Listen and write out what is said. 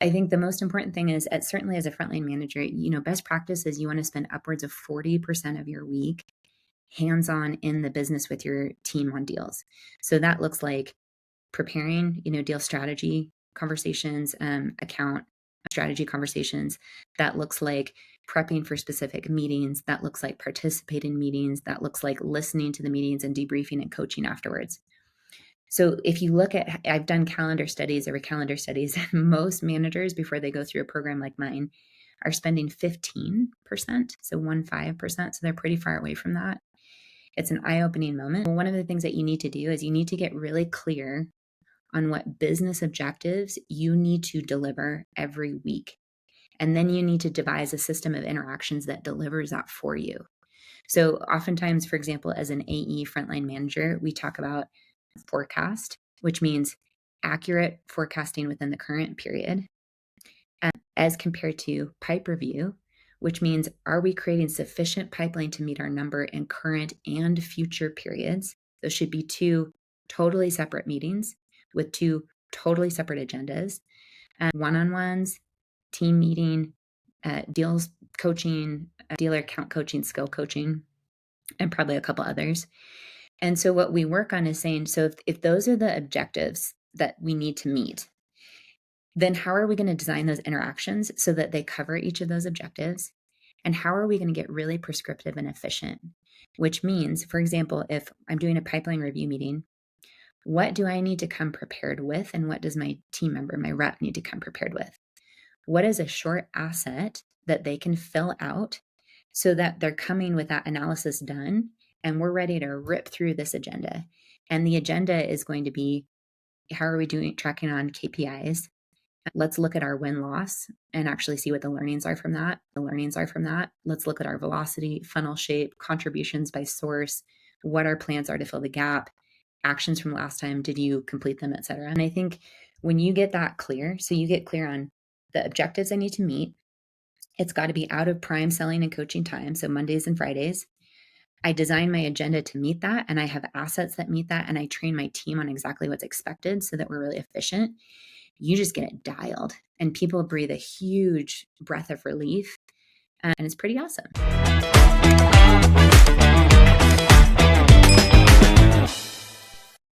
I think the most important thing is, certainly as a frontline manager, best practice is you want to spend upwards of 40% of your week hands-on in the business with your team on deals. So that looks like preparing, deal strategy conversations, account strategy conversations. That looks like prepping for specific meetings. That looks like participating in meetings. That looks like listening to the meetings and debriefing and coaching afterwards. So if you look at, I've done calendar studies over calendar studies, and most managers, before they go through a program like mine, are spending 15%, so 15%. So they're pretty far away from that. It's an eye-opening moment. One of the things that you need to do is you need to get really clear on what business objectives you need to deliver every week. And then you need to devise a system of interactions that delivers that for you. So oftentimes, for example, as an AE frontline manager, we talk about forecast, which means accurate forecasting within the current period, as compared to pipe review, which means, are we creating sufficient pipeline to meet our number in current and future periods? Those should be two totally separate meetings with two totally separate agendas, one-on-ones, team meeting, deals coaching, dealer account coaching, skill coaching, and probably a couple others. And so what we work on is saying, so if those are the objectives that we need to meet, then how are we going to design those interactions so that they cover each of those objectives? And how are we going to get really prescriptive and efficient? Which means, for example, if I'm doing a pipeline review meeting, what do I need to come prepared with? And what does my team member, my rep, need to come prepared with? What is a short asset that they can fill out so that they're coming with that analysis done and we're ready to rip through this agenda? And the agenda is going to be, how are we doing tracking on KPIs? Let's look at our win-loss and actually see what the learnings are from that. Let's look at our velocity, funnel shape, contributions by source, what our plans are to fill the gap, actions from last time, did you complete them, et cetera. And I think when you get that clear, so you get clear on the objectives I need to meet, it's got to be out of prime selling and coaching time, so Mondays and Fridays. I design my agenda to meet that, and I have assets that meet that, and I train my team on exactly what's expected so that we're really efficient. You just get it dialed, and people breathe a huge breath of relief, and it's pretty awesome.